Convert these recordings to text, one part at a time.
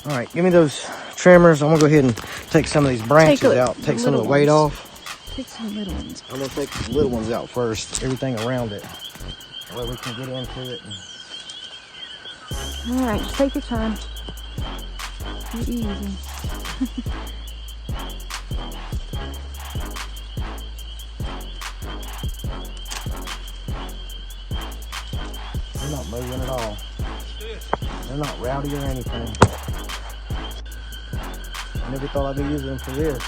All right, give me those trimmers. I'm gonna go ahead and take some of these branches out, take some of the weight off. Take some little ones. I'm gonna take the little ones out first, everything around it. That way we can get into it. All right, take your time. Be easy. They're not moving at all. They're not rowdy or anything. I never thought I'd be using them for this.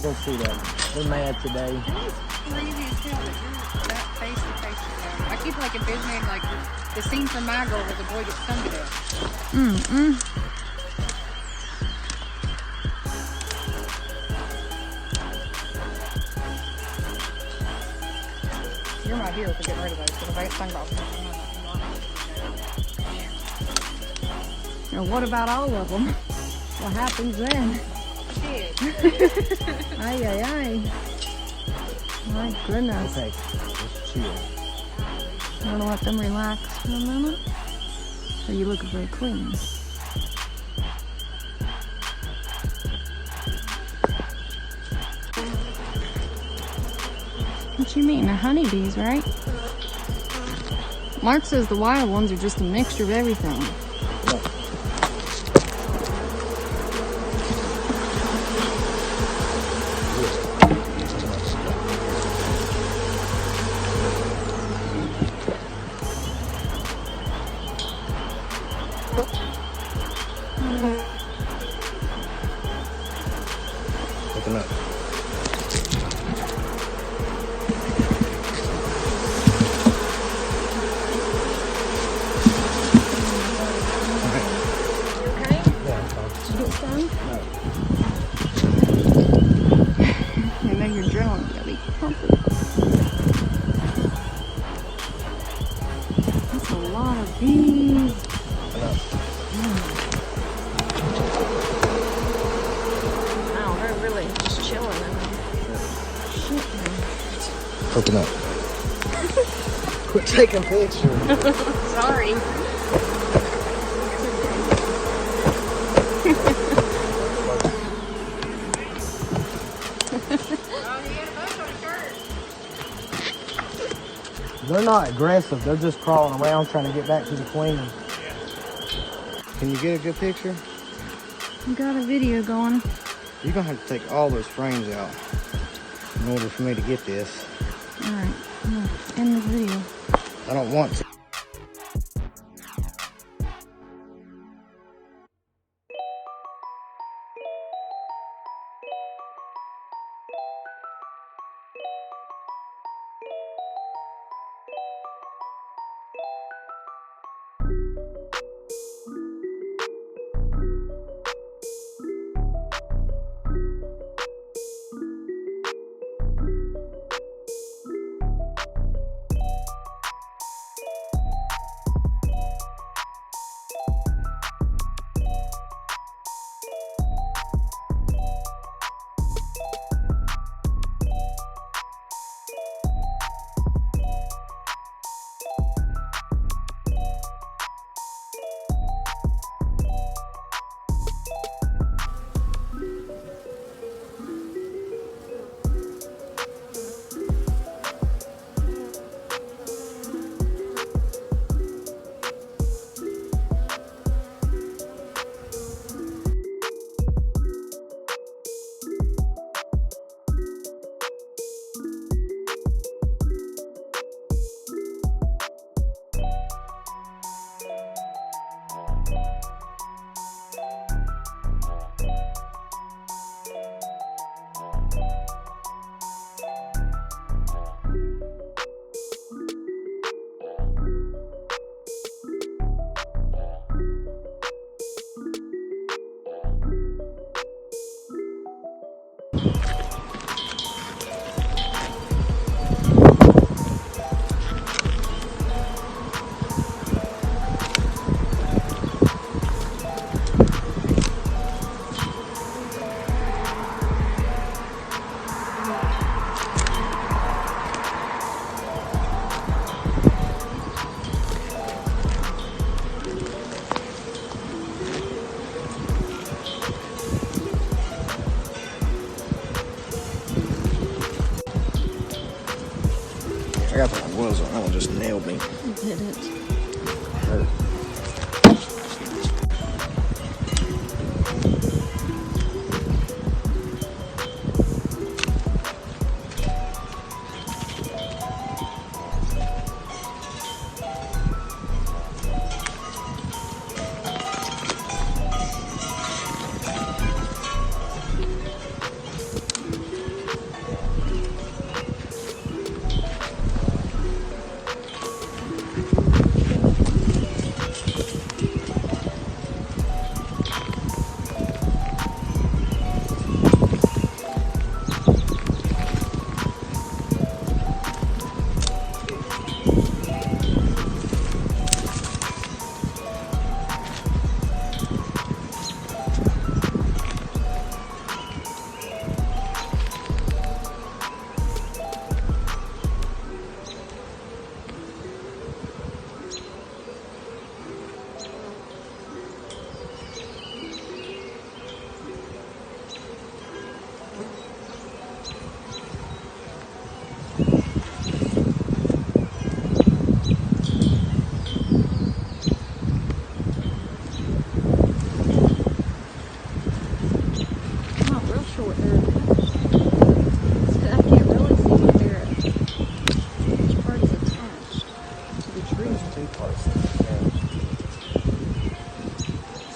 Don't see that. They're mad today. That is crazy as hell that you're that face to face with them. I keep like envisioning like the scene from My Girl where the boy gets stung to death. You're my hero for getting rid of those because if I get stung by them, Now, what about all of them? What happens then? shit. Ay, ay, ay. My goodness. Okay, let's chill. I'm gonna let them relax for a minute. So you look very clean. What you mean? They're honeybees, right? Mark says the wild ones are just a mixture of everything. Open up. Okay? Yeah, it's fine. Did you get stung? No. I know your adrenaline's gotta be pumping. That's a lot of bees. Enough. Wow, they're really just chilling in there. Shit, man. Open up. Quit taking pictures. Sorry. They're not aggressive. They're just crawling around trying to get back to the queen. Can you get a good picture? I got a video going. You're gonna have to take all those frames out in order for me to get this. Alright, I'm gonna end the video. I don't want to. one just nailed me. It did it. Hurt.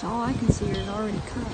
All I can see is already cut.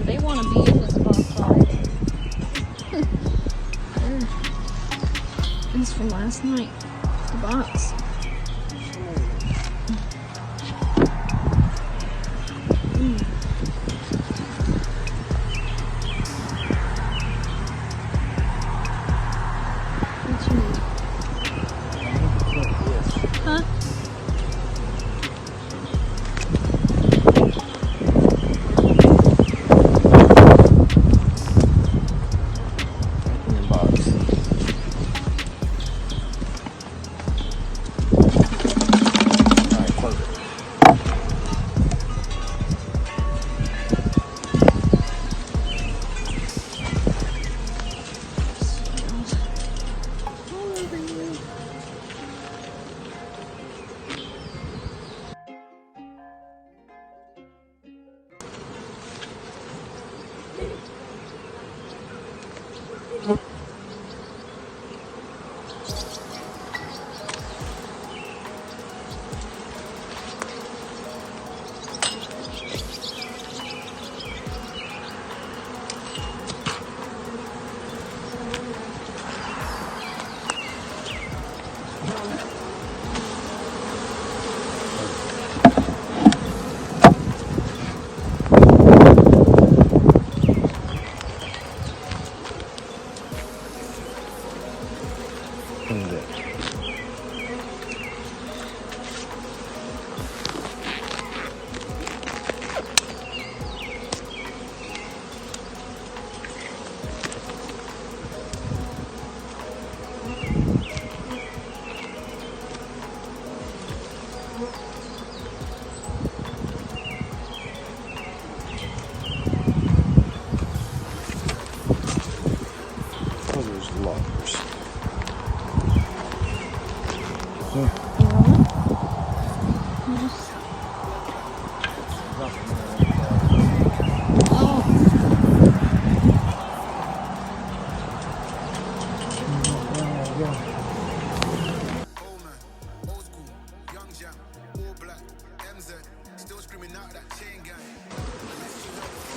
They want to be in this box side. This is from last night. The box. What you need? Huh?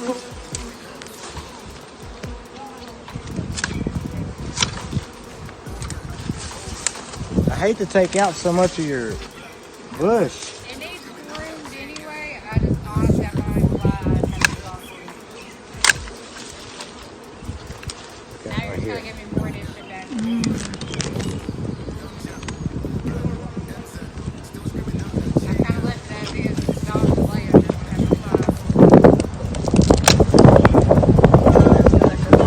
I hate to take out so much of your bush. It needs groomed anyway. I just honestly, I'm not even lie. I have to do all for you. Okay, Now you're right just here. gonna give me more attention back. I kind of left it as is. It's not the layer. Just gonna have to fly. Alright, come back on.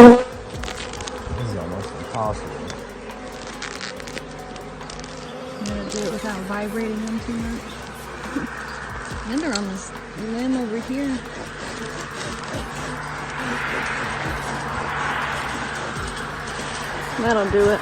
This is almost impossible. I'm gonna do it without vibrating them too much. And they're on this limb over here. That'll do it.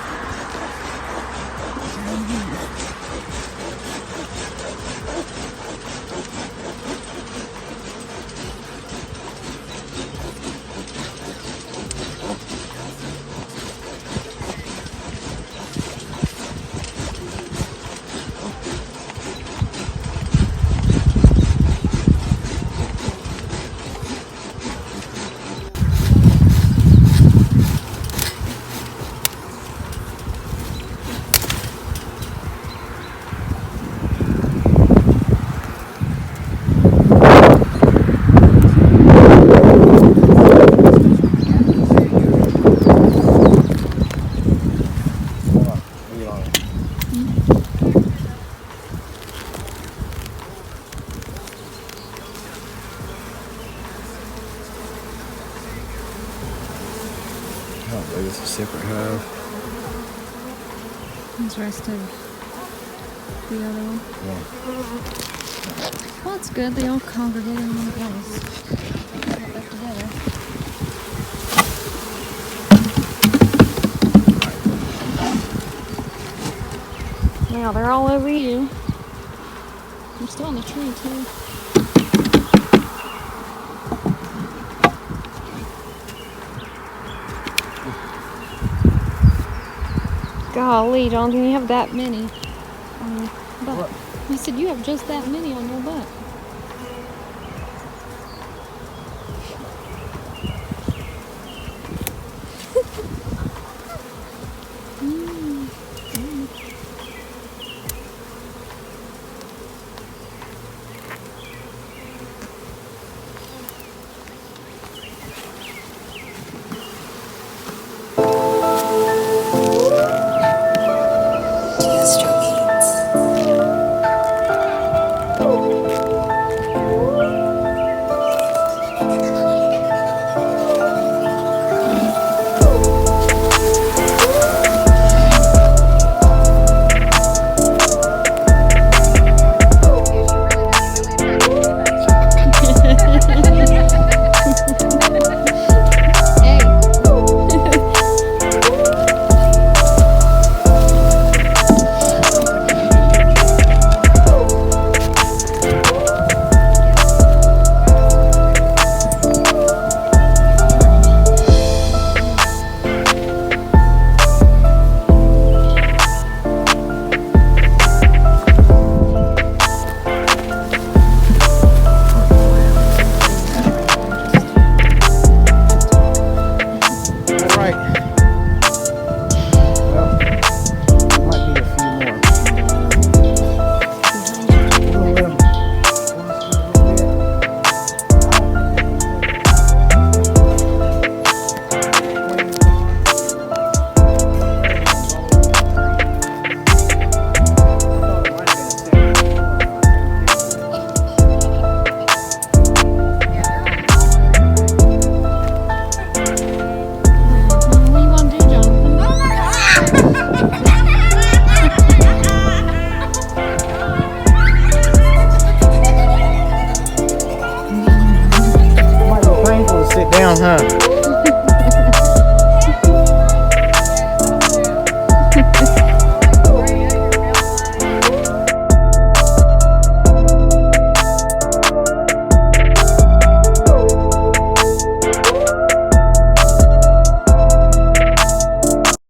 Hold on. Leave it on it. Oh, wait, it's a separate hive. He's the rest of the other one. Yeah. Well, that's good. They all congregate in one place. All back together. Now they're all over you. I'm still on the tree too. Golly, Jonathan, you have that many on your butt. What? I said you have just that many on your butt.